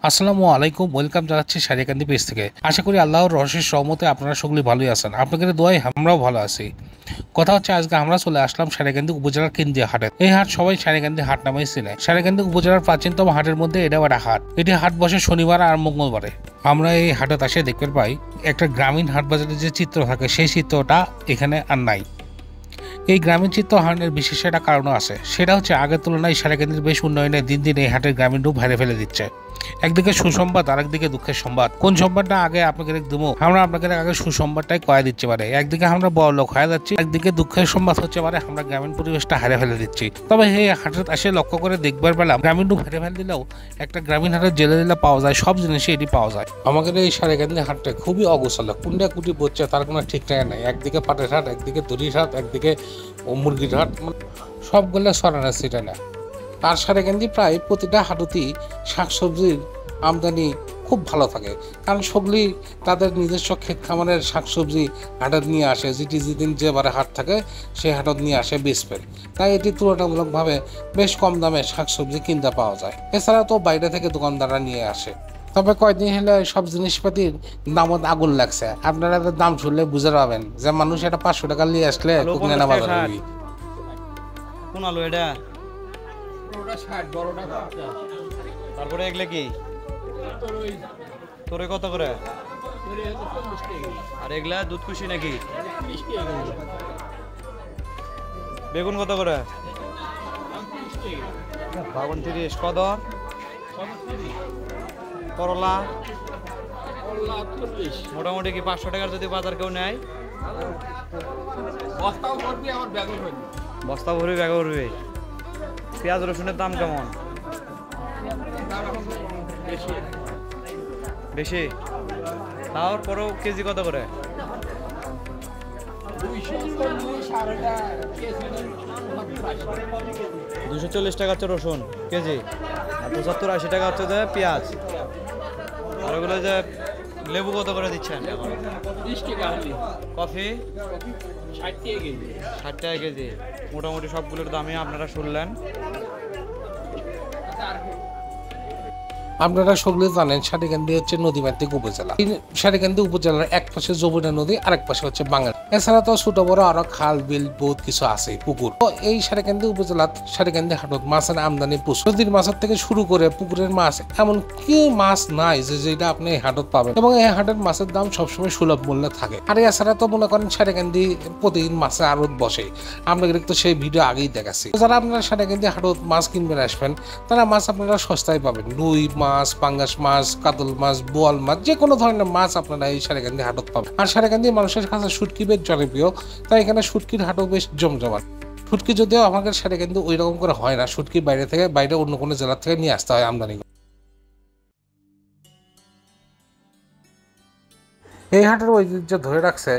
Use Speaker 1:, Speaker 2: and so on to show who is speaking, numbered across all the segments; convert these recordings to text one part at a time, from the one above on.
Speaker 1: আসসালামু আলাইকুম, ওয়েলকাম জানাচ্ছি সারিয়াকান্দি পেজ থেকে। আশা করি আল্লাহর রহস্যের সহমতে আপনারা সকলেই ভালোই আছেন। আপনাদের দোয়ায় আমরাও ভালো আছি। কথা হচ্ছে, আজকে আমরা চলে আসলাম সারিয়াকান্দি উপজেলার কেন্দ্রীয় হাটে। এই হাট সবাই সারিয়াকান্দি হাট নামেই চিনে। সারিয়াকান্দি উপজেলার প্রাচীনতম হাটের মধ্যে এটাও একটা হাট। এটি হাট বসে শনিবার আর মঙ্গলবারে। আমরা এই হাটে আসে দেখতে পাই একটা গ্রামীণ হাট বাজারের যে চিত্র থাকে সেই চিত্রটা এখানে আর নাই। এই গ্রামীণ চিত্রহারের বিশেষ একটা কারণও আছে, সেটা হচ্ছে আগের তুলনায় সারিয়াকান্দির বেশ উন্নয়নে দিন দিন এই হাটের গ্রামীণ রূপ হারিয়ে ফেলে দিচ্ছে। একদিকে সুসংবাদ, আরেকদিকে দুঃখের সংবাদ। কোন সংবাদটা আগে আপনাকে দেবো? আমরা আপনাকে আগে সুসংবাদটাই কয়ে দিচ্ছি পারে। একদিকে আমরা বড় লোক হয়ে যাচ্ছি, একদিকে দুঃখের সংবাদ হচ্ছে পারে আমরা গ্রামীণ পরিবেশটা হারিয়ে ফেলে দিচ্ছি। তবে এই হাটে আসে লক্ষ্য করে দেখবার পেলাম গ্রামীণ রূপ হারিয়ে ফেলে দিলেও একটা গ্রামীণ হাটের জেলে দিলে পাওয়া যায়, সব জিনিসই এটি পাওয়া যায়। আমাদের এই সারিয়াকান্দি হাটটা খুবই অগোছালো, কুন্ডা কুটি পড়ছে তার কোনো ঠিক ঠিকানা নাই। একদিকে পাটের হাট, একদিকে দড়ির হাট, একদিকে মুরগির হাট, সবগুলো সরানো সেটা না। আর সারিয়াকান্দি প্রায় প্রতিটা হাটতেই শাকসবজির আমদানি খুব ভালো থাকে, কারণ সবগুলি তাদের নিজস্ব ক্ষেত খামারের শাকসবজি হাটত নিয়ে আসে। যেদিন যেবারে হাট থাকে সেই হাটত নিয়ে আসে বেচবেন। তাই এটি তুলনামূলকভাবে বেশ কম দামে শাকসবজি কিনতে পাওয়া যায়। এছাড়া তো বাইরে থেকে দোকানদাররা নিয়ে আসে। তবে কয়েকদিন হলে সব জিনিসপাতির দামত আগুন লাগছে। আপনারা দাম শুনলে বুঝতে পারবেন যে মানুষ এটা 500 টাকা নিয়ে আসলে খুব নেনা বাজার হবি।
Speaker 2: কোন আলু এটা? তারপরে এগুলো কি তোরে কত করে? আর এগুলা দুধ খুশি নাকি? বেগুন কত করে? 32। কদর, করলা মোটামুটি কি 500 টাকার যদি বাজার কেউ নেয়? বস্তা ভরবি, ব্যাগ ভরবি। পেঁয়াজ রসুনের দাম কেমন? বেশি। তারপরেও কেজি কত করে? 240 টাকা হচ্ছে রসুন কেজি, আর 75-80 টাকা হচ্ছে যে পেঁয়াজ। আর ওগুলো যে লেবু কত করে দিচ্ছেন? 20 টাকা। কফি 60 টাকা কেজি। মোটামুটি সবগুলোর দামই আপনারা শুনলেন।
Speaker 1: আপনারা সকলে জানেন সারিয়াকান্দি হচ্ছে নদীমাতৃক উপজেলা। সারিয়াকান্দি উপজেলার এক পাশে যমুনা নদী, আরেক পাশে হচ্ছে বাংলা। এছাড়া তো ছোট বড় আরো খাল বিল বহুত কিছু আছে, পুকুর। তো এই সারিয়াকান্দি উপজেলার সারিয়াকান্দি হাটত মাছের আমদানি প্রচুর। নদীর মাছের থেকে শুরু করে পুকুরের মাছ, এমন কি মাছ নাই যেটা আপনি এই হাটত পাবেন। এবং এই হাটের মাছের দাম সবসময় সুলভ মূল্যে থাকে। আর এছাড়া তো মনে করেন সারিয়াকান্দি প্রতিদিন মাছের আড়ত বসে। আপনাদের তো সেই ভিডিও আগেই দেখাচ্ছি। যারা আপনারা সারিয়াকান্দি হাটত মাছ কিনবেন আসবেন, তারা মাছ আপনারা সস্তায় পাবেন। রুই মাছ, পাঙ্গাস মাছ, কাতল মাছ, বোয়াল মাছ, যে কোনো ধরনের মাছ আপনারা এই সারিয়াকান্দি হাটত পাবেন। আর সারিয়াকান্দি মানুষের কাছে শুটকি বেশ জনপ্রিয়, তাই এখানে শুটকির হাটও বেশ জমজমাট। শুটকি যদিও আমাদের সারিয়াকান্দি ওই রকম করে হয় না, শুটকি বাইরে অন্য কোনো জেলা থেকে নিয়ে আসতে হয় আমদানি। এই হাটের ঐতিহ্য ধরে রাখছে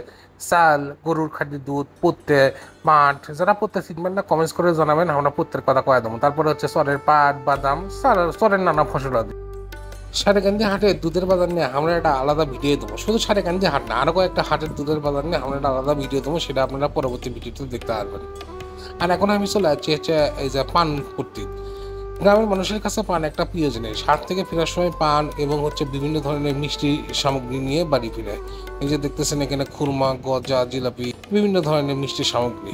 Speaker 1: চাল, গরুর খাঁটি দুধ, পত্তে, পাট। যারা পত্তে চিনবেন না কমেন্টস করে জানাবেন, আমরা পত্তের কথা কয়ে দেবো। তারপরে হচ্ছে চরের পাট, বাদাম, চরের নানা ফসল আদি। সারিয়াকান্দি হাটে দুধের বাজার নিয়ে আমরা একটা আলাদা ভিডিও দেবো। শুধু সারিয়াকান্দি হাট না, আরো কয়েকটা হাটের দুধের বাজার নিয়ে আমরা একটা আলাদা ভিডিও দেবো, সেটা আপনারা পরবর্তী ভিডিওতে দেখতে পারবেন। আর এখন আমি চলে যাচ্ছি হচ্ছে এই যে পান কুর্তি। গ্রামের মানুষের কাছে পান একটা প্রিয় জিনিস। হাট থেকে ফেরার সময় পান এবং হচ্ছে বিভিন্ন ধরনের মিষ্টি সামগ্রী নিয়ে বাড়ি ফিরে। এই যে দেখতেছেন এখানে খুরমা, গজা, জিলাপি, বিভিন্ন ধরনের মিষ্টি সামগ্রী।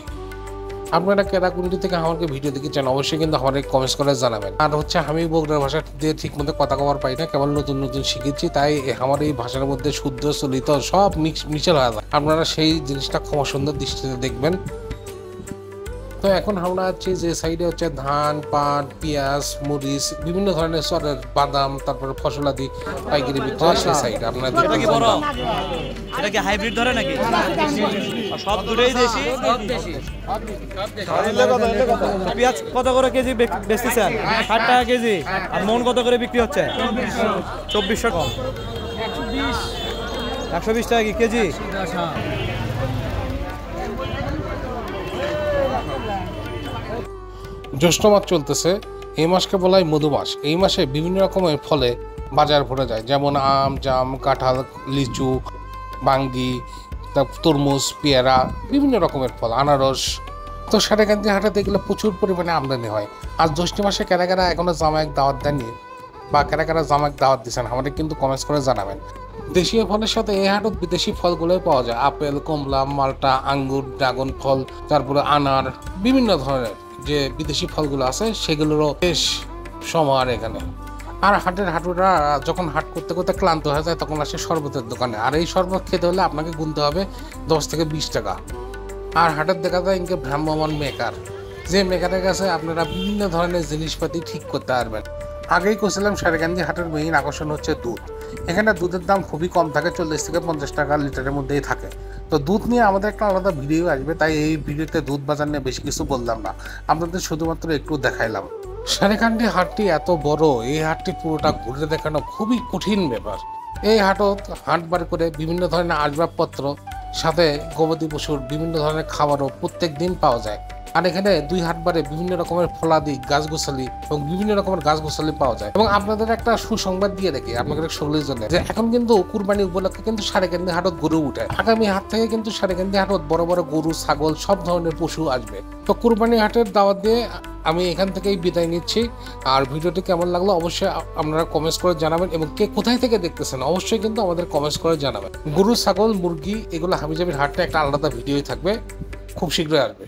Speaker 1: আপনারা কেরাকুন্ডি থেকে আমাকে ভিডিও দেখেছেন, অবশ্যই কিন্তু আমাকে কমেন্টস করে জানাবেন। আর হচ্ছে আমি বগুড়ার ভাষা দিয়ে ঠিক মতো কথা কবার পাই না, কেবল নতুন নতুন শিখেছি, তাই আমার এই ভাষার মধ্যে শুদ্ধ চলিত সব মিশল হয়ে যায়। আপনারা সেই জিনিসটা ক্ষমা সুন্দর দৃষ্টিতে দেখবেন। তো এখন আমরা আছি যে সাইডে হচ্ছে ধান, পাট, পেঁয়াজ, মরিচ, বিভিন্ন ধরনের চরের বাদাম, তারপরে ফসলাদি পাইকারি বিক্রি হয় সেই সাইড। আপনারা
Speaker 2: এটা কি বড়? এটা কি হাইব্রিড ধরে নাকি? সব দুটোই দেশি। পেঁয়াজ কত করে কেজি বেচতেছেন? 60 টাকা কেজি। আর মন কত করে বিক্রি হচ্ছে? 2400 কম। 120 টাকা কি কেজি?
Speaker 1: জ্যৈষ্ঠ মাস চলতেছে, এই মাসকে বলা হয় মধু মাস। এই মাসে বিভিন্ন রকমের ফলে বাজার ভরে যায়, যেমন আম, জাম, কাঁঠাল, লিচু, বাঙ্গি, তরমুজ, পেয়ারা, বিভিন্ন রকমের ফল, আনারস। তো সারিয়াকান্দি হাটে এগুলো প্রচুর পরিমাণে আমদানি হয়। আর জ্যৈষ্ঠ মাসে কেনা এখনো জামাই দাওয়াত দেননি। বা কারা কারা জামাক দাওয়াত দিচ্ছেন আমাদের কিন্তু কমেন্টস করে জানাবেন। দেশীয় ফলের সাথে এই হাটত বিদেশি ফলগুলোই পাওয়া যায়, আপেল, কমলা, মাল্টা, আঙ্গুর, ড্রাগন ফল, তারপরে আনার, বিভিন্ন ধরনের যে বিদেশি ফলগুলো আছে সেগুলোরও বেশ সমাহার এখানে। আর হাটের হাঁটুরা যখন হাট করতে করতে ক্লান্ত হয়ে যায় তখন আসে শরবতের দোকানে, আর এই শরবত খেতে হলে আপনাকে গুনতে হবে 10 থেকে 20 টাকা। আর হাটের দেখা যায় ইনকে ভ্রাম্যমান মেকার, যে মেকারের কাছে আপনারা বিভিন্ন ধরনের জিনিসপাতি ঠিক করতে পারবেন। আগেই কইছিলাম সারেকান্দি হাটের মেইন আকর্ষণ হচ্ছে দুধ। এখানে দুধের দাম খুবই কম থাকে, 40 থেকে 50 টাকা লিটারের মধ্যেই থাকে। তো দুধ নিয়ে আমাদের একটা আলাদা ভিডিও আসবে, তাই এই ভিডিওতে দুধ বাজার নিয়ে বেশি কিছু বললাম না, আপনাদের শুধুমাত্র একটু দেখাইলাম। সারেকান্দি হাটটি এত বড়, এই হাটটি পুরোটা ঘুরে দেখানো খুবই কঠিন ব্যাপার। এই হাটত হাট বার করে বিভিন্ন ধরনের আসবাবপত্র, সাথে গবাদি পশুর বিভিন্ন ধরনের খাবারও প্রত্যেক দিন পাওয়া যায়। আর এখানে 2 হাট বারে বিভিন্ন রকমের ফলাদি, গাছগোছালি এবং বিভিন্ন রকমের গাছগোছালি পাওয়া যায়। এবং আপনাদের একটা সুসংবাদ দিয়ে রাখি আপনাদের সকলের জন্য, যে এখন কিন্তু কুরবানি উপলক্ষে কিন্তু সারেকান্দি হাটত গরু উঠে। আগামী হাট থেকে কিন্তু সারেকান্দি হাটত বড় বড় গরু, ছাগল, সব ধরনের পশু আসবে। তো কুরবানি হাটের দাওয়াত দিয়ে আমি এখান থেকেই বিদায় নিচ্ছি। আর ভিডিওটি কেমন লাগলো অবশ্যই আপনারা কমেন্টস করে জানাবেন, এবং কে কোথায় থেকে দেখতেছেন অবশ্যই কিন্তু আমাদের কমেন্টস করে জানাবেন। গরু, ছাগল, মুরগি এগুলো হাবিজাবির হাটে একটা আলাদা ভিডিওই থাকবে, খুব শীঘ্রই আসবে।